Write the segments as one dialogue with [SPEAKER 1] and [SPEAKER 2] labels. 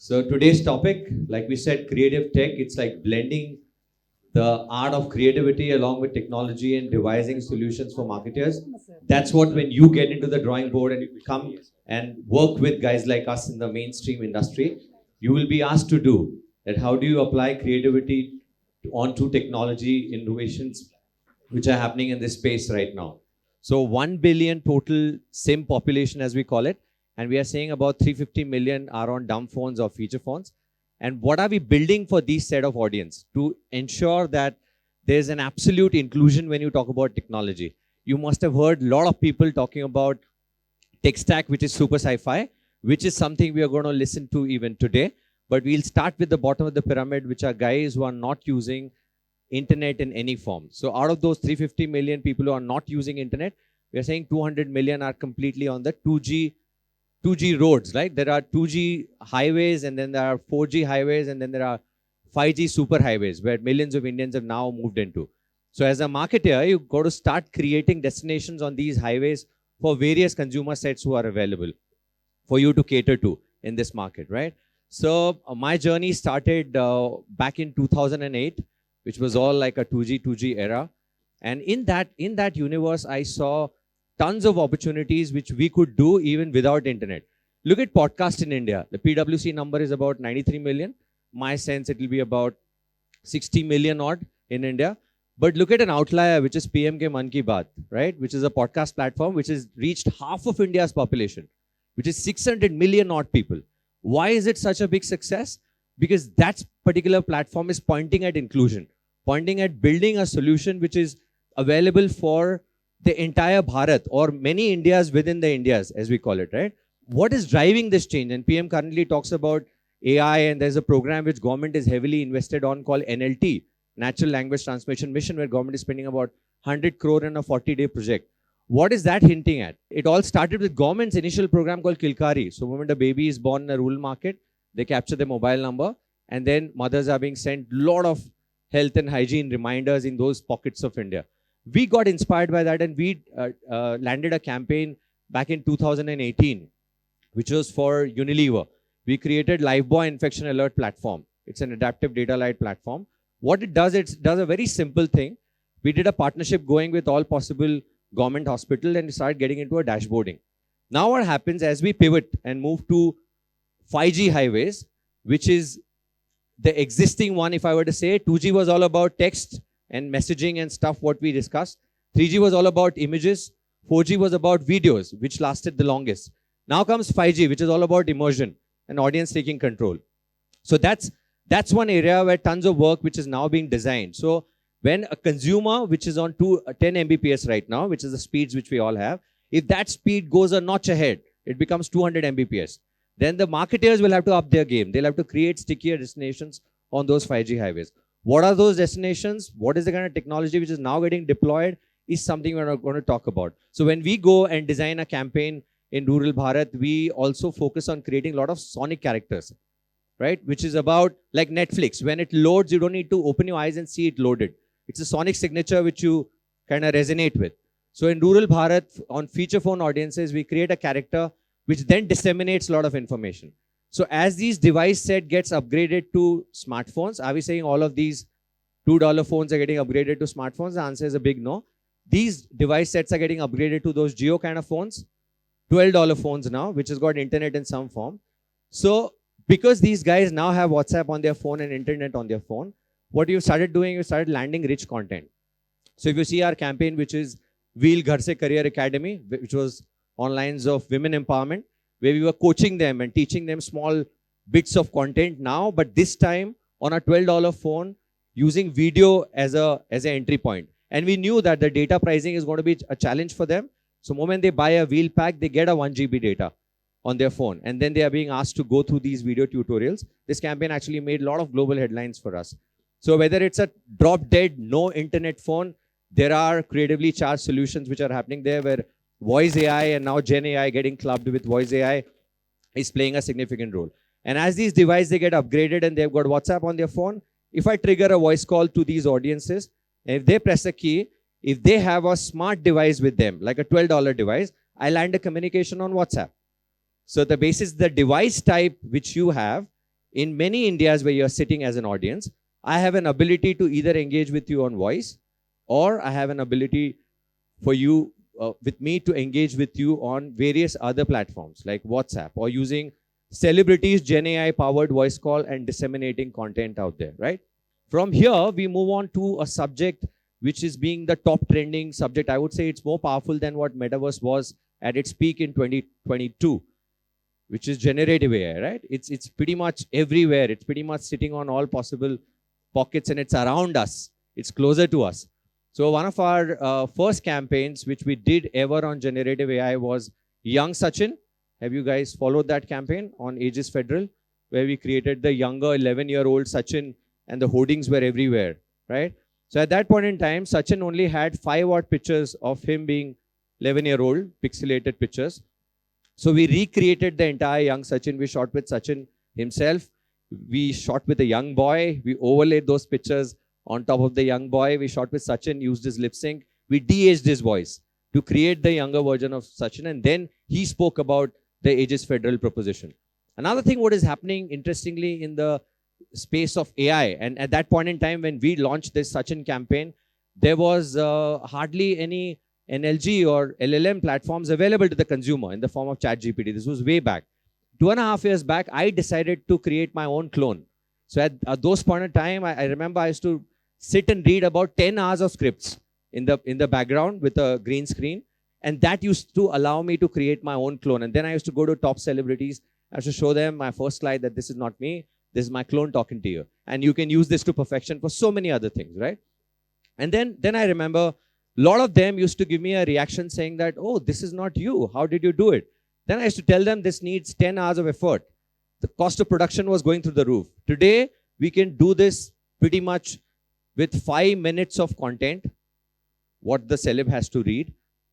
[SPEAKER 1] So today's topic, like we said, creative tech, it's like blending the art of creativity along with technology and devising solutions for marketers. That's what when you get into the drawing board and you come and work with guys like us in the mainstream industry, you will be asked to do that. How do you apply creativity onto technology innovations which are happening in this space right now? So 1 billion total SIM population, as we call it, and we are saying about 350 million are on dumb phones or feature phones. And what are we building for these set of audience to ensure that there's an absolute inclusion when you talk about technology? You must have heard a lot of people talking about tech stack, which is super sci-fi, which is something we are going to listen to even today. But we'll start with the bottom of the pyramid, which are guys who are not using internet in any form. So out of those 350 million people who are not using internet, we are saying 200 million are completely on the 2G roads, right? There are 2G highways, and then there are 4G highways, and then there are 5G super highways where millions of Indians have now moved into. So as a marketer, you've got to start creating destinations on these highways for various consumer sets who are available for you to cater to in this market, right? So my journey started back in 2008, which was all like a 2G era. And in that universe, I saw tons of opportunities which we could do even without internet. Look at podcast in India. The PWC number is about 93 million. My sense it will be about 60 million odd in India. But look at an outlier, which is PMK Man Ki Baat, right? Which is a podcast platform which has reached half of India's population, which is 600 million odd people. Why is it such a big success? Because that particular platform is pointing at inclusion, pointing at building a solution which is available for the entire Bharat or many Indias within the Indias, as we call it, right? What is driving this change? And PM currently talks about AI, and there's a program which government is heavily invested on called NLT, Natural Language Transmission Mission, where government is spending about 100 crore in a 40-day project. What is that hinting at? It all started with government's initial program called Kilkari. So when a baby is born in a rural market, they capture the mobile number, and then mothers are being sent a lot of health and hygiene reminders in those pockets of India. We got inspired by that, and we landed a campaign back in 2018, which was for Unilever. We created Lifebuoy Infection Alert Platform. It's an adaptive data light platform. What it does a very simple thing. We did a partnership going with all possible government hospitals, and we started getting into a dashboarding. Now what happens as we pivot and move to 5G highways, which is the existing one, if I were to say, 2G was all about text and messaging and stuff, what we discussed. 3G was all about images. 4G was about videos, which lasted the longest. Now comes 5G, which is all about immersion and audience taking control. So that's one area where tons of work which is now being designed. So when a consumer, which is on 10 Mbps right now, which is the speeds which we all have, if that speed goes a notch ahead, it becomes 200 Mbps. Then the marketers will have to up their game. They'll have to create stickier destinations on those 5G highways. What are those destinations? What is the kind of technology which is now getting deployed is something we're going to talk about. So when we go and design a campaign in rural Bharat, we also focus on creating a lot of sonic characters, right? Which is about like Netflix. When it loads, you don't need to open your eyes and see it loaded. It's a sonic signature which you kind of resonate with. So in rural Bharat, on feature phone audiences, we create a character which then disseminates a lot of information. So as these device set gets upgraded to smartphones, are we saying all of these $2 phones are getting upgraded to smartphones? The answer is a big no. These device sets are getting upgraded to those Geo kind of phones, $12 phones now, which has got internet in some form. So because these guys now have WhatsApp on their phone and internet on their phone, what you started doing, you started landing rich content. So if you see our campaign, which is Wheel Ghar Se Career Academy, which was on lines of women empowerment, where we were coaching them and teaching them small bits of content now, but this time on a $12 phone using video as an entry point. And we knew that the data pricing is going to be a challenge for them. So the moment they buy a wheel pack, they get a 1 GB data on their phone. And then they are being asked to go through these video tutorials. This campaign actually made a lot of global headlines for us. So whether it's a drop dead, no internet phone, there are creatively charged solutions which are happening there where voice AI and now Gen AI getting clubbed with voice AI is playing a significant role. And as these devices, they get upgraded and they've got WhatsApp on their phone, if I trigger a voice call to these audiences, if they press a key, if they have a smart device with them, like a $12 device, I land a communication on WhatsApp. So the basis, the device type which you have in many Indias where you're sitting as an audience, I have an ability to either engage with you on voice, or I have an ability for you, with me, to engage with you on various other platforms like WhatsApp, or using celebrities, Gen AI powered voice call, and disseminating content out there, right? From here, we move on to a subject which is being the top trending subject. I would say it's more powerful than what Metaverse was at its peak in 2022, which is generative AI, right? It's pretty much everywhere. It's pretty much sitting on all possible pockets, and it's around us. It's closer to us. So one of our first campaigns which we did ever on generative AI was Young Sachin. Have you guys followed that campaign on Aegis Federal, where we created the younger 11-year-old Sachin, and the hoardings were everywhere, right? So at that point in time, Sachin only had 5 odd pictures of him being 11-year-old, pixelated pictures. So we recreated the entire young Sachin. We shot with Sachin himself. We shot with a young boy. We overlaid those pictures on top of the young boy. We shot with Sachin, used his lip sync. We de-aged his voice to create the younger version of Sachin. And then he spoke about the Aegis Federal proposition. Another thing what is happening, interestingly, in the space of AI, and at that point in time when we launched this Sachin campaign, there was hardly any NLG or LLM platforms available to the consumer in the form of ChatGPT. This was way back. 2.5 years back, I decided to create my own clone. So at those point in time, I remember I used to sit and read about 10 hours of scripts in the background with a green screen. And that used to allow me to create my own clone. And then I used to go to top celebrities. I used to show them my first slide that this is not me. This is my clone talking to you. And you can use this to perfection for so many other things, right? And then I remember a lot of them used to give me a reaction saying that, oh, this is not you. How did you do it? Then I used to tell them this needs 10 hours of effort. The cost of production was going through the roof. Today, we can do this pretty much with 5 minutes of content, what the celeb has to read.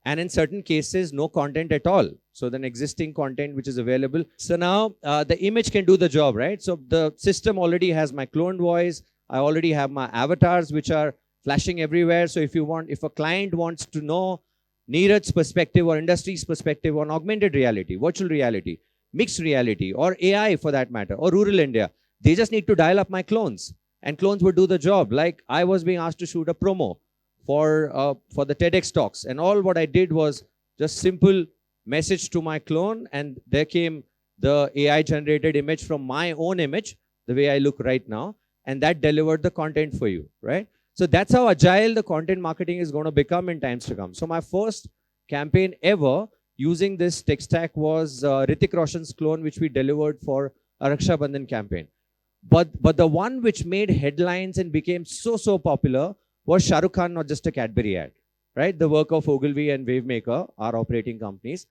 [SPEAKER 1] And in certain cases, no content at all. So then existing content which is available. So now the image can do the job, right? So the system already has my cloned voice. I already have my avatars which are flashing everywhere. So if a client wants to know Niraj's perspective or industry's perspective on augmented reality, virtual reality, mixed reality, or AI for that matter, or rural India, they just need to dial up my clones, and clones would do the job. Like I was being asked to shoot a promo for the TEDx talks, and all what I did was just simple message to my clone, and there came the AI generated image from my own image, the way I look right now, and that delivered the content for you, right? So that's how agile the content marketing is going to become in times to come. So my first campaign ever using this tech stack was Hrithik Roshan's clone, which we delivered for a Raksha Bandhan campaign. But the one which made headlines and became so popular was Shah Rukh Khan, not just a Cadbury ad, right? The work of Ogilvy and Wavemaker, our operating companies.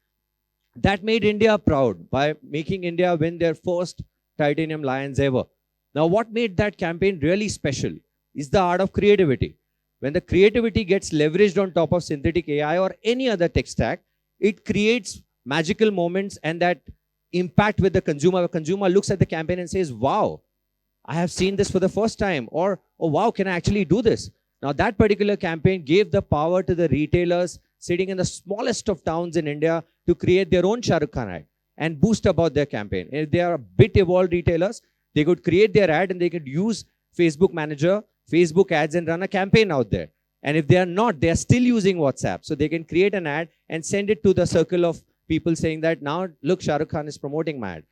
[SPEAKER 1] That made India proud by making India win their first Titanium Lions ever. Now, what made that campaign really special is the art of creativity. When the creativity gets leveraged on top of synthetic AI or any other tech stack, it creates magical moments and that impact with the consumer. The consumer looks at the campaign and says, wow, I have seen this for the first time, or, oh, wow, can I actually do this? Now, that particular campaign gave the power to the retailers sitting in the smallest of towns in India to create their own Shah Rukh Khan ad and boost about their campaign. If they are a bit evolved retailers, they could create their ad and they could use Facebook Manager, Facebook ads, and run a campaign out there. And if they are not, they are still using WhatsApp. So they can create an ad and send it to the circle of people saying that, now, look, Shah Rukh Khan is promoting my ad.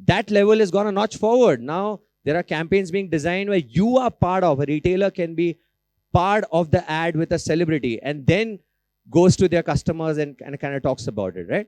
[SPEAKER 1] That level has gone a notch forward. Now, there are campaigns being designed where you are part of, a retailer can be part of the ad with a celebrity and then goes to their customers and kind of talks about it, right?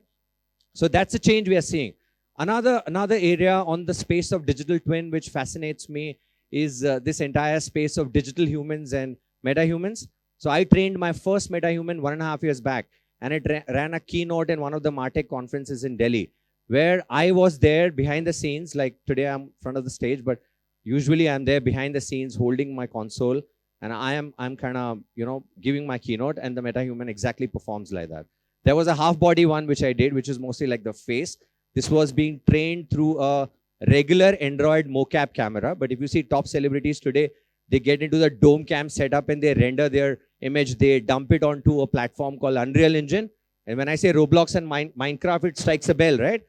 [SPEAKER 1] So that's a change we are seeing. Another area on the space of digital twin which fascinates me is this entire space of digital humans and meta-humans. So I trained my first meta-human 1.5 years back, and it ran a keynote in one of the MarTech conferences in Delhi, where I was there behind the scenes. Like today I'm in front of the stage, but usually I'm there behind the scenes holding my console, and I'm kind of, giving my keynote, and the meta-human exactly performs like that. There was a half-body one which I did, which is mostly like the face. This was being trained through a regular Android mocap camera, but if you see top celebrities today, they get into the dome cam setup and they render their image, they dump it onto a platform called Unreal Engine. And when I say Roblox and Minecraft, it strikes a bell, right?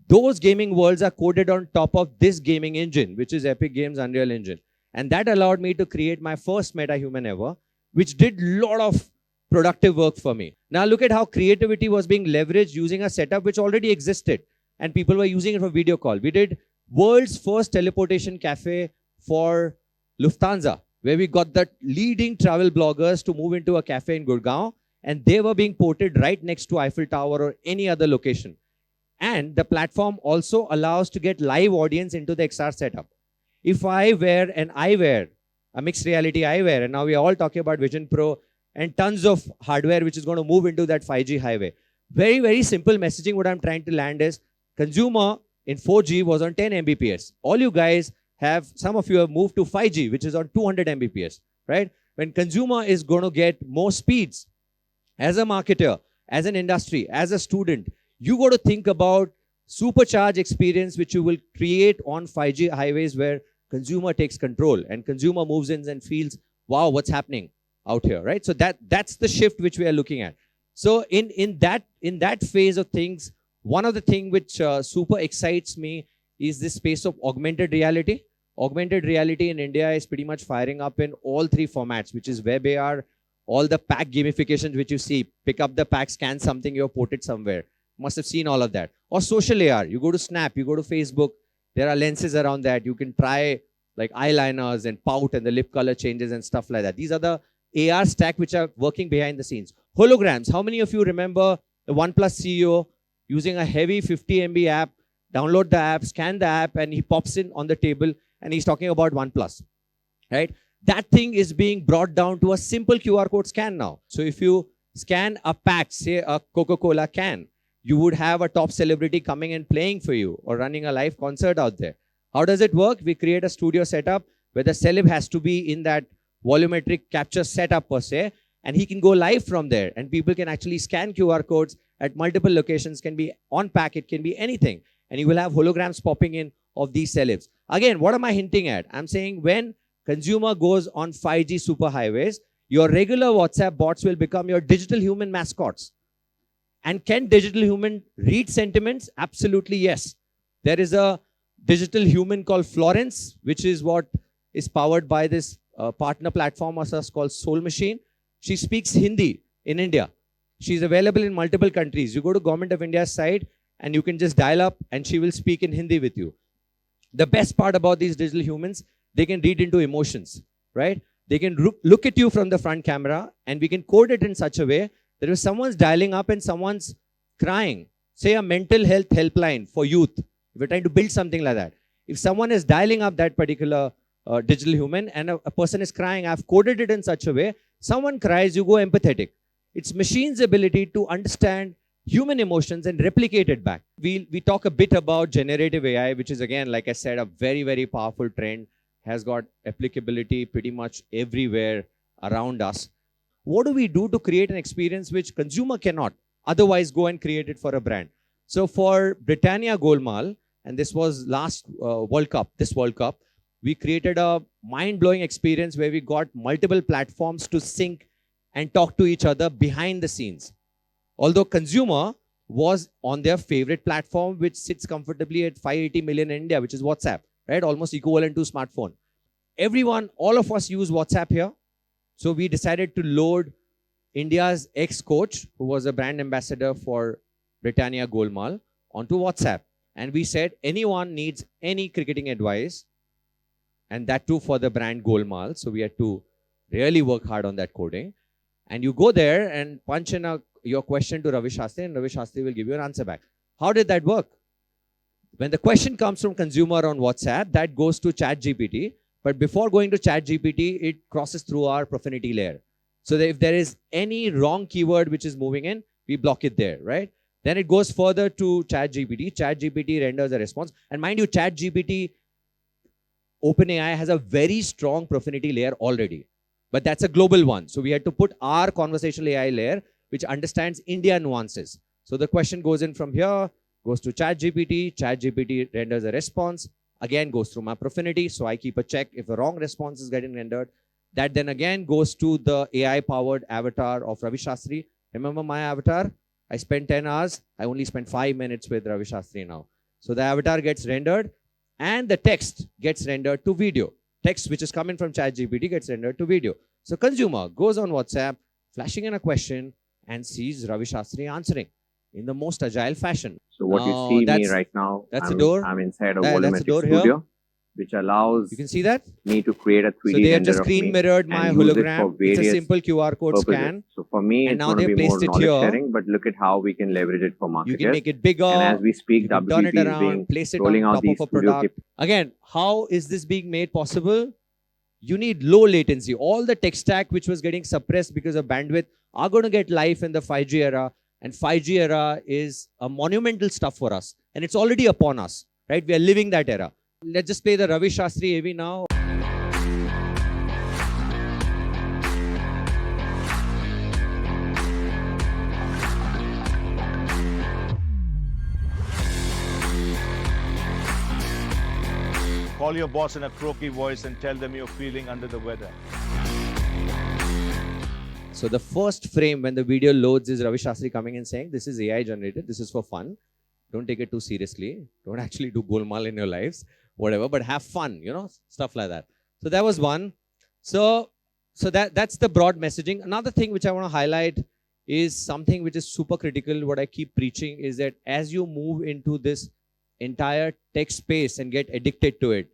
[SPEAKER 1] those gaming worlds are coded on top of this gaming engine, which is Epic Games Unreal Engine. And that allowed me to create my first meta-human ever, which did a lot of productive work for me. Now look at how creativity was being leveraged using a setup which already existed and people were using it for video call. We did world's first teleportation cafe for Lufthansa, where we got the leading travel bloggers to move into a cafe in Gurgaon, and they were being ported right next to Eiffel Tower or any other location. And the platform also allows to get live audience into the XR setup. If I wear an eyewear, a mixed reality eyewear, and now we are all talking about Vision Pro and tons of hardware which is going to move into that 5G highway. Very, very simple messaging. What I'm trying to land is consumer in 4G was on 10 Mbps. All you guys have, some of you have moved to 5G, which is on 200 Mbps, right? When consumer is going to get more speeds, as a marketer, as an industry, as a student, you got to think about supercharged experience which you will create on 5G highways where consumer takes control and consumer moves in and feels, wow, what's happening out here, right? So that's the shift which we are looking at. So in that phase of things, one of the things which super excites me is this space of augmented reality. Augmented reality in India is pretty much firing up in all three formats, which is web AR, all the pack gamifications which you see, pick up the pack, scan something, you're ported somewhere. Must have seen all of that. Or social AR, you go to Snap, you go to Facebook, there are lenses around that. You can try like eyeliners and pout and the lip color changes and stuff like that. These are the AR stack which are working behind the scenes. Holograms, how many of you remember the OnePlus CEO using a heavy 50 MB app, download the app, scan the app, and he pops in on the table and he's talking about OnePlus, right? That thing is being brought down to a simple QR code scan now. So if you scan a pack, say a Coca-Cola can, you would have a top celebrity coming and playing for you or running a live concert out there. How does it work? We create a studio setup where the celeb has to be in that volumetric capture setup per se, and he can go live from there and people can actually scan QR codes at multiple locations, can be on pack, it can be anything. And you will have holograms popping in of these celebs. Again, what am I hinting at? I'm saying when consumer goes on 5G superhighways, your regular WhatsApp bots will become your digital human mascots. And can digital human read sentiments? Absolutely yes. There is a digital human called Florence, which is what is powered by this partner platform of us called Soul Machine. She speaks Hindi in India. She's available in multiple countries. You go to Government of India's site and you can just dial up and she will speak in Hindi with you. The best part about these digital humans, they can read into emotions, right? They can look at you from the front camera and we can code it in such a way that if someone's dialing up and someone's crying, say a mental health helpline for youth, if we're trying to build something like that, if someone is dialing up that particular digital human and a person is crying, I've coded it in such a way, someone cries, you go empathetic. It's machine's ability to understand human emotions and replicate it back. We talk a bit about generative AI, which is again, like I said, a very, very powerful trend, has got applicability pretty much everywhere around us. What do we do to create an experience which consumer cannot otherwise go and create it for a brand? So for Britannia Golmaal, and this was last World Cup, we created a mind-blowing experience where we got multiple platforms to sync and talk to each other behind the scenes. Although consumer was on their favorite platform, which sits comfortably at 580 million in India, which is WhatsApp, right? Almost equivalent to smartphone. Everyone, all of us use WhatsApp here. So we decided to load India's ex-coach, who was a brand ambassador for Britannia Golmaal, onto WhatsApp. And we said, anyone needs any cricketing advice, and that too for the brand Golmaal. So we had to really work hard on that coding. And you go there and punch in your question to Ravi Shastri, and Ravi Shastri will give you an answer back. How did that work? When the question comes from consumer on WhatsApp, that goes to ChatGPT. But before going to ChatGPT, it crosses through our profanity layer. So that if there is any wrong keyword which is moving in, we block it there, right? Then it goes further to ChatGPT. ChatGPT renders a response. And mind you, ChatGPT, OpenAI has a very strong profanity layer already. But that's a global one. So we had to put our conversational AI layer, which understands India nuances. So the question goes in from here, goes to ChatGPT. ChatGPT renders a response. Again, goes through my profanity. So I keep a check if a wrong response is getting rendered. That then again goes to the AI-powered avatar of Ravi Shastri. Remember my avatar? I spent 10 hours. I only spent 5 minutes with Ravi Shastri now. So the avatar gets rendered and the text gets rendered to video. Text which is coming from ChatGPT gets rendered to video. So consumer goes on WhatsApp, flashing in a question and sees Ravi Shastri answering in the most agile fashion.
[SPEAKER 2] So what you see me right now,
[SPEAKER 1] that's the door.
[SPEAKER 2] I'm inside a
[SPEAKER 1] That's the door
[SPEAKER 2] volumetric studio,
[SPEAKER 1] here,
[SPEAKER 2] which allows
[SPEAKER 1] you can see that.
[SPEAKER 2] me to create a 3D
[SPEAKER 1] So they have
[SPEAKER 2] render
[SPEAKER 1] just
[SPEAKER 2] of
[SPEAKER 1] screen
[SPEAKER 2] me
[SPEAKER 1] mirrored my
[SPEAKER 2] and use it
[SPEAKER 1] hologram.
[SPEAKER 2] for
[SPEAKER 1] It's a
[SPEAKER 2] various
[SPEAKER 1] simple QR code
[SPEAKER 2] purposes.
[SPEAKER 1] scan.
[SPEAKER 2] So for me,
[SPEAKER 1] And
[SPEAKER 2] it's
[SPEAKER 1] now
[SPEAKER 2] going to
[SPEAKER 1] they've
[SPEAKER 2] be more
[SPEAKER 1] placed it
[SPEAKER 2] knowledge
[SPEAKER 1] here.
[SPEAKER 2] sharing, but look at how we can leverage it for marketers.
[SPEAKER 1] You can make it bigger.
[SPEAKER 2] And as we speak,
[SPEAKER 1] you can turn it
[SPEAKER 2] WPP is
[SPEAKER 1] around,
[SPEAKER 2] being
[SPEAKER 1] place it
[SPEAKER 2] rolling
[SPEAKER 1] on
[SPEAKER 2] out
[SPEAKER 1] top
[SPEAKER 2] these
[SPEAKER 1] of a
[SPEAKER 2] studio
[SPEAKER 1] product. Again, how is this being made possible? You need low latency. All the tech stack which was getting suppressed because of bandwidth are going to get life in the 5G era. And 5G era is a monumental stuff for us. And it's already upon us, right? We are living that era. Let's just play the Ravi Shastri AV now.
[SPEAKER 3] Call your boss in a croaky voice and tell them you're feeling under the weather.
[SPEAKER 1] So the first frame when the video loads is Ravi Shastri coming and saying, this is AI generated, this is for fun. Don't take it too seriously. Don't actually do golmaal in your lives, whatever, but have fun, you know, stuff like that. So that was one. So that's the broad messaging. Another thing which I want to highlight is something which is super critical. What I keep preaching is that as you move into this entire tech space and get addicted to it,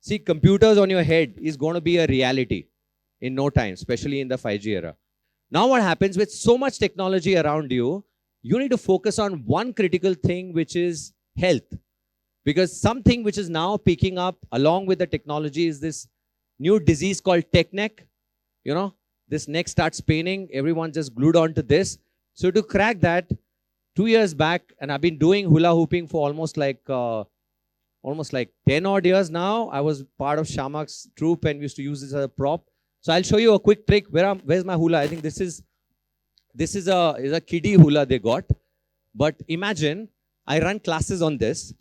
[SPEAKER 1] see, computers on your head is going to be a reality in no time, especially in the 5G era. Now what happens with so much technology around you, you need to focus on one critical thing, which is health. Because something which is now picking up along with the technology is this new disease called tech neck. You know, this neck starts paining. Everyone just glued onto this. So to crack that, 2 years back, and I've been doing hula hooping for almost like 10 odd years now. I was part of Shamak's troupe and used to use this as a prop. So I'll show you a quick trick. Where's my hula? I think this is a kiddie hula they got. But imagine I run classes on this.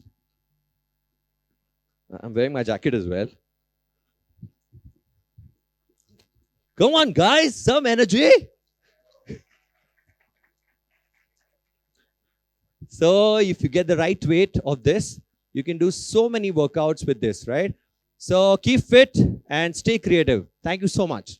[SPEAKER 1] I'm wearing my jacket as well. Come on, guys, some energy. So if you get the right weight of this, you can do so many workouts with this, right? So keep fit and stay creative. Thank you so much.